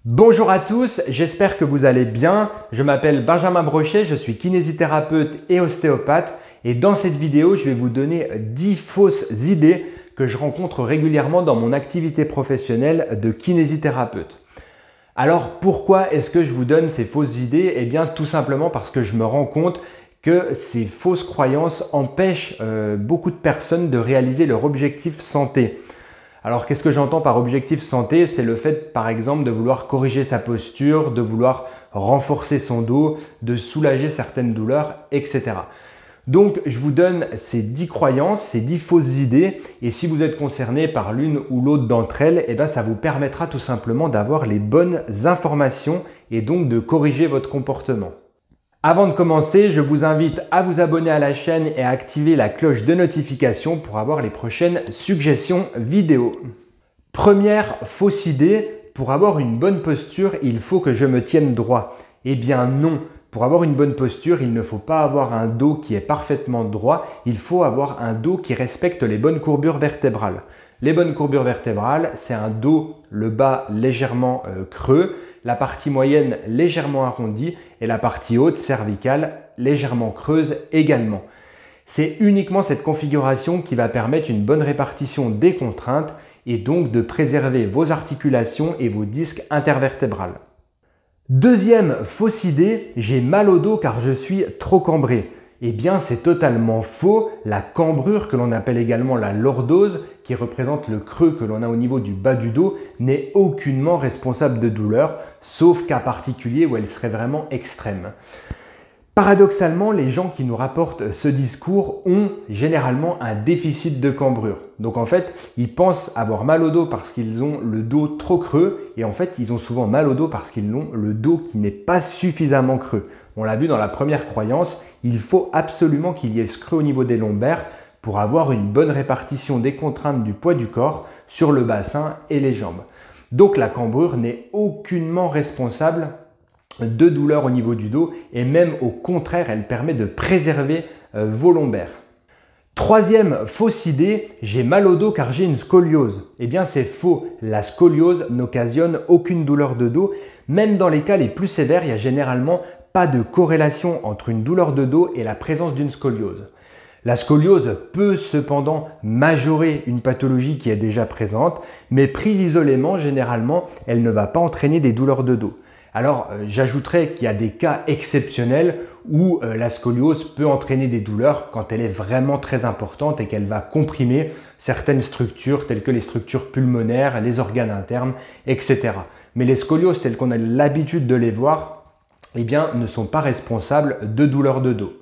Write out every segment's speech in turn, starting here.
Bonjour à tous, j'espère que vous allez bien. Je m'appelle Benjamin Brochet, je suis kinésithérapeute et ostéopathe et dans cette vidéo, je vais vous donner 10 fausses idées que je rencontre régulièrement dans mon activité professionnelle de kinésithérapeute. Alors pourquoi est-ce que je vous donne ces fausses idées? Eh bien tout simplement parce que je me rends compte que ces fausses croyances empêchent beaucoup de personnes de réaliser leur objectif santé. Alors qu'est-ce que j'entends par objectif santé? C'est le fait par exemple de vouloir corriger sa posture, de vouloir renforcer son dos, de soulager certaines douleurs, etc. Donc je vous donne ces 10 croyances, ces 10 fausses idées et si vous êtes concerné par l'une ou l'autre d'entre elles, eh bien, ça vous permettra tout simplement d'avoir les bonnes informations et donc de corriger votre comportement. Avant de commencer, je vous invite à vous abonner à la chaîne et à activer la cloche de notification pour avoir les prochaines suggestions vidéo. Première fausse idée, pour avoir une bonne posture, il faut que je me tienne droit. Eh bien non, pour avoir une bonne posture, il ne faut pas avoir un dos qui est parfaitement droit, il faut avoir un dos qui respecte les bonnes courbures vertébrales. Les bonnes courbures vertébrales, c'est un dos, le bas légèrement creux, la partie moyenne légèrement arrondie et la partie haute cervicale légèrement creuse également. C'est uniquement cette configuration qui va permettre une bonne répartition des contraintes et donc de préserver vos articulations et vos disques intervertébrales. Deuxième fausse idée, j'ai mal au dos car je suis trop cambré. Eh bien, c'est totalement faux. La cambrure, que l'on appelle également la lordose, qui représente le creux que l'on a au niveau du bas du dos, n'est aucunement responsable de douleur, sauf cas particulier où elle serait vraiment extrême. Paradoxalement, les gens qui nous rapportent ce discours ont généralement un déficit de cambrure. Donc en fait, ils pensent avoir mal au dos parce qu'ils ont le dos trop creux et en fait, ils ont souvent mal au dos parce qu'ils ont le dos qui n'est pas suffisamment creux. On l'a vu dans la première croyance, il faut absolument qu'il y ait ce creux au niveau des lombaires pour avoir une bonne répartition des contraintes du poids du corps sur le bassin et les jambes. Donc la cambrure n'est aucunement responsable de douleur au niveau du dos et même au contraire, elle permet de préserver vos lombaires. Troisième fausse idée, j'ai mal au dos car j'ai une scoliose. Eh bien c'est faux, la scoliose n'occasionne aucune douleur de dos. Même dans les cas les plus sévères, il n'y a généralement pas de corrélation entre une douleur de dos et la présence d'une scoliose. La scoliose peut cependant majorer une pathologie qui est déjà présente, mais prise isolément, généralement, elle ne va pas entraîner des douleurs de dos. Alors, j'ajouterais qu'il y a des cas exceptionnels où la scoliose peut entraîner des douleurs quand elle est vraiment très importante et qu'elle va comprimer certaines structures telles que les structures pulmonaires, les organes internes, etc. Mais les scolioses telles qu'on a l'habitude de les voir, eh bien, ne sont pas responsables de douleurs de dos.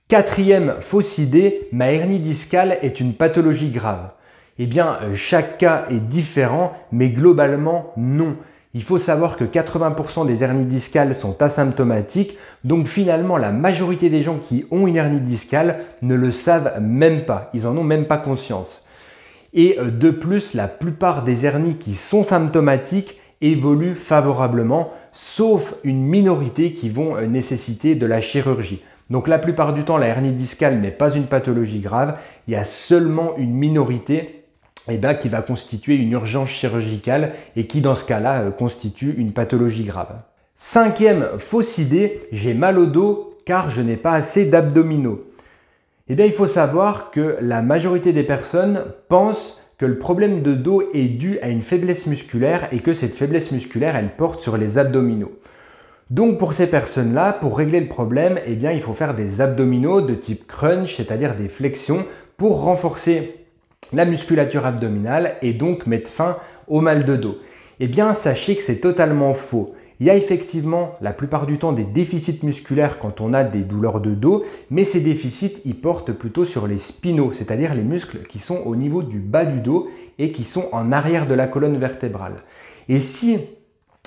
Quatrième fausse idée, ma hernie discale est une pathologie grave. Eh bien, chaque cas est différent, mais globalement, non. Il faut savoir que 80% des hernies discales sont asymptomatiques, donc finalement la majorité des gens qui ont une hernie discale ne le savent même pas, ils en ont même pas conscience. Et de plus, la plupart des hernies qui sont symptomatiques évoluent favorablement, sauf une minorité qui vont nécessiter de la chirurgie. Donc la plupart du temps, la hernie discale n'est pas une pathologie grave, il y a seulement une minorité qui va constituer une urgence chirurgicale et qui dans ce cas-là constitue une pathologie grave. Cinquième fausse idée, j'ai mal au dos car je n'ai pas assez d'abdominaux. Eh bien, il faut savoir que la majorité des personnes pensent que le problème de dos est dû à une faiblesse musculaire et que cette faiblesse musculaire, elle porte sur les abdominaux. Donc pour ces personnes-là, pour régler le problème, eh bien, il faut faire des abdominaux de type crunch, c'est-à-dire des flexions pour renforcer la musculature abdominale et donc mettre fin au mal de dos. Eh bien, sachez que c'est totalement faux. Il y a effectivement la plupart du temps des déficits musculaires quand on a des douleurs de dos, mais ces déficits, ils portent plutôt sur les spinaux, c'est-à-dire les muscles qui sont au niveau du bas du dos et qui sont en arrière de la colonne vertébrale. Et si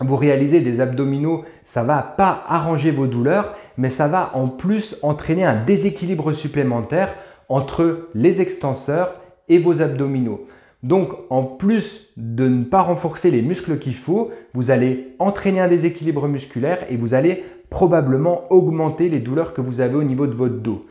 vous réalisez des abdominaux, ça ne va pas arranger vos douleurs, mais ça va en plus entraîner un déséquilibre supplémentaire entre les extenseurs et vos abdominaux. Donc, en plus de ne pas renforcer les muscles qu'il faut, vous allez entraîner un déséquilibre musculaire et vous allez probablement augmenter les douleurs que vous avez au niveau de votre dos.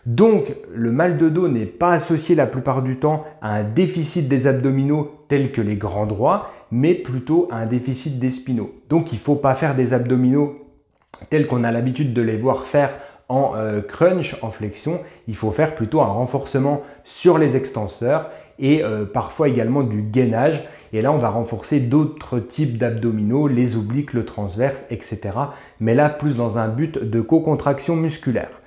Donc, le mal de dos n'est pas associé la plupart du temps à un déficit des abdominaux tels que les grands droits, mais plutôt un déficit des spinaux. Donc il ne faut pas faire des abdominaux tels qu'on a l'habitude de les voir faire en crunch, en flexion. Il faut faire plutôt un renforcement sur les extenseurs et parfois également du gainage. Et là, on va renforcer d'autres types d'abdominaux, les obliques, le transverse, etc. Mais là, plus dans un but de co-contraction musculaire.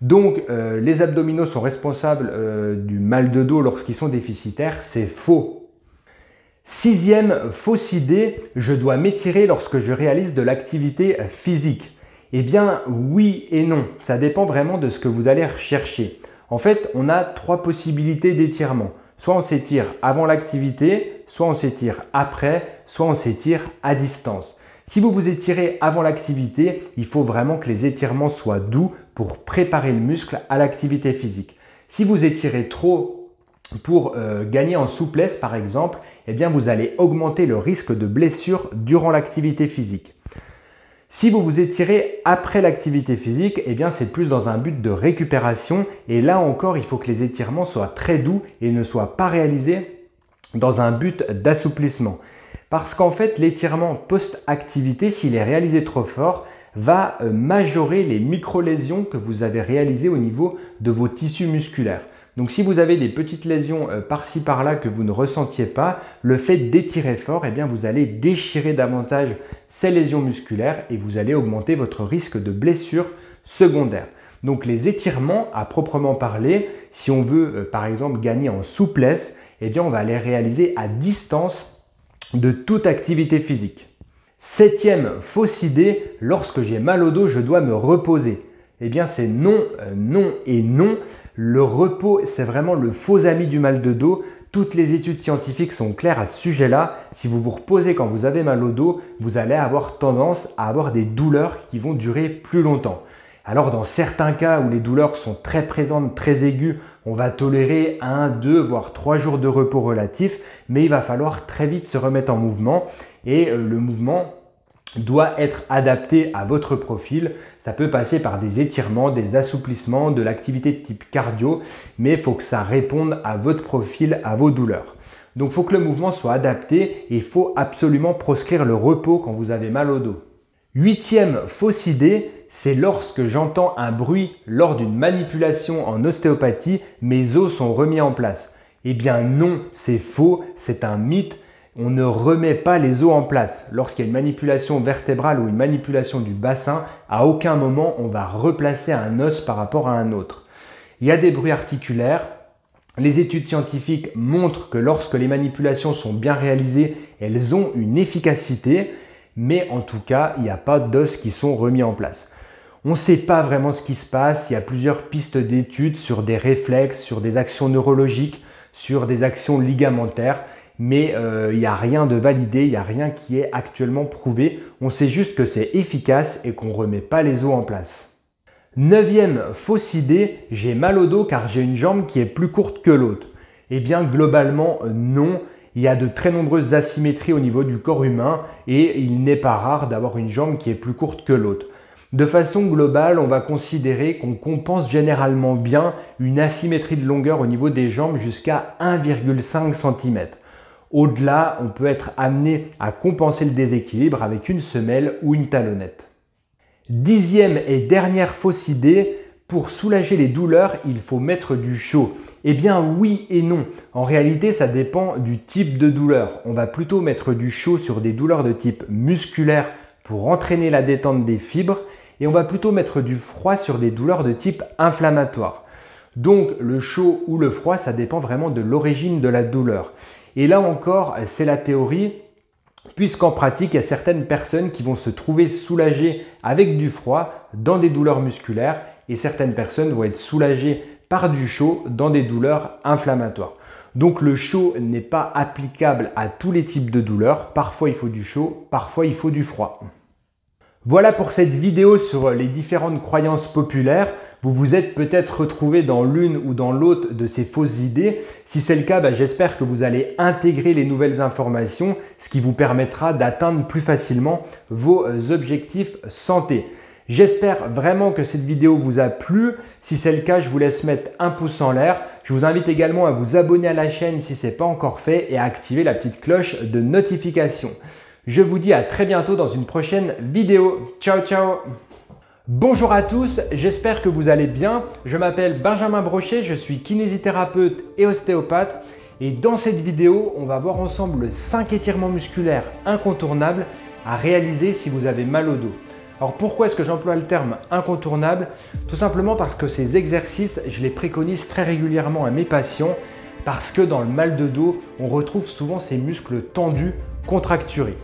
Donc, les abdominaux sont responsables du mal de dos lorsqu'ils sont déficitaires. C'est faux. Sixième fausse idée, je dois m'étirer lorsque je réalise de l'activité physique. Eh bien, oui et non. Ça dépend vraiment de ce que vous allez rechercher. En fait, on a trois possibilités d'étirement. Soit on s'étire avant l'activité, soit on s'étire après, soit on s'étire à distance. Si vous vous étirez avant l'activité, il faut vraiment que les étirements soient doux pour préparer le muscle à l'activité physique. Si vous étirez trop pour gagner en souplesse par exemple, eh bien vous allez augmenter le risque de blessure durant l'activité physique. Si vous vous étirez après l'activité physique, eh bien c'est plus dans un but de récupération et là encore il faut que les étirements soient très doux et ne soient pas réalisés dans un but d'assouplissement. Parce qu'en fait l'étirement post-activité, s'il est réalisé trop fort, va majorer les micro-lésions que vous avez réalisées au niveau de vos tissus musculaires. Donc si vous avez des petites lésions par-ci par-là que vous ne ressentiez pas, le fait d'étirer fort, eh bien vous allez déchirer davantage ces lésions musculaires et vous allez augmenter votre risque de blessure secondaire. Donc les étirements à proprement parler, si on veut par exemple gagner en souplesse, eh bien on va les réaliser à distance de toute activité physique. Septième fausse idée, lorsque j'ai mal au dos, je dois me reposer. Eh bien c'est non, non et non. Le repos, c'est vraiment le faux ami du mal de dos. Toutes les études scientifiques sont claires à ce sujet-là. Si vous vous reposez quand vous avez mal au dos, vous allez avoir tendance à avoir des douleurs qui vont durer plus longtemps. Alors dans certains cas où les douleurs sont très présentes, très aiguës, on va tolérer 1, 2, voire 3 jours de repos relatif, mais il va falloir très vite se remettre en mouvement et le mouvement doit être adapté à votre profil. Ça peut passer par des étirements, des assouplissements, de l'activité de type cardio, mais il faut que ça réponde à votre profil, à vos douleurs. Donc il faut que le mouvement soit adapté et il faut absolument proscrire le repos quand vous avez mal au dos. Huitième fausse idée, c'est lorsque j'entends un bruit lors d'une manipulation en ostéopathie, mes os sont remis en place. Eh bien non, c'est faux, c'est un mythe. On ne remet pas les os en place. Lorsqu'il y a une manipulation vertébrale ou une manipulation du bassin, à aucun moment on va replacer un os par rapport à un autre. Il y a des bruits articulaires. Les études scientifiques montrent que lorsque les manipulations sont bien réalisées, elles ont une efficacité, mais en tout cas, il n'y a pas d'os qui sont remis en place. On ne sait pas vraiment ce qui se passe. Il y a plusieurs pistes d'études sur des réflexes, sur des actions neurologiques, sur des actions ligamentaires. Mais il n'y a rien de validé, il n'y a rien qui est actuellement prouvé. On sait juste que c'est efficace et qu'on ne remet pas les os en place. Neuvième fausse idée, j'ai mal au dos car j'ai une jambe qui est plus courte que l'autre. Eh bien globalement non, il y a de très nombreuses asymétries au niveau du corps humain et il n'est pas rare d'avoir une jambe qui est plus courte que l'autre. De façon globale, on va considérer qu'on compense généralement bien une asymétrie de longueur au niveau des jambes jusqu'à 1,5 cm. Au-delà, on peut être amené à compenser le déséquilibre avec une semelle ou une talonnette. Dixième et dernière fausse idée, pour soulager les douleurs, il faut mettre du chaud. Eh bien oui et non. En réalité, ça dépend du type de douleur. On va plutôt mettre du chaud sur des douleurs de type musculaire pour entraîner la détente des fibres et on va plutôt mettre du froid sur des douleurs de type inflammatoire. Donc le chaud ou le froid, ça dépend vraiment de l'origine de la douleur. Et là encore, c'est la théorie, puisqu'en pratique, il y a certaines personnes qui vont se trouver soulagées avec du froid dans des douleurs musculaires et certaines personnes vont être soulagées par du chaud dans des douleurs inflammatoires. Donc le chaud n'est pas applicable à tous les types de douleurs. Parfois il faut du chaud, parfois il faut du froid. Voilà pour cette vidéo sur les différentes croyances populaires. Vous vous êtes peut-être retrouvé dans l'une ou dans l'autre de ces fausses idées. Si c'est le cas, j'espère que vous allez intégrer les nouvelles informations, ce qui vous permettra d'atteindre plus facilement vos objectifs santé. J'espère vraiment que cette vidéo vous a plu. Si c'est le cas, je vous laisse mettre un pouce en l'air. Je vous invite également à vous abonner à la chaîne si ce n'est pas encore fait et à activer la petite cloche de notification. Je vous dis à très bientôt dans une prochaine vidéo. Ciao, ciao! Bonjour à tous, j'espère que vous allez bien. Je m'appelle Benjamin Brochet, je suis kinésithérapeute et ostéopathe. Et dans cette vidéo, on va voir ensemble 5 étirements musculaires incontournables à réaliser si vous avez mal au dos. Alors pourquoi est-ce que j'emploie le terme incontournable? Tout simplement parce que ces exercices, je les préconise très régulièrement à mes patients parce que dans le mal de dos, on retrouve souvent ces muscles tendus, contracturés.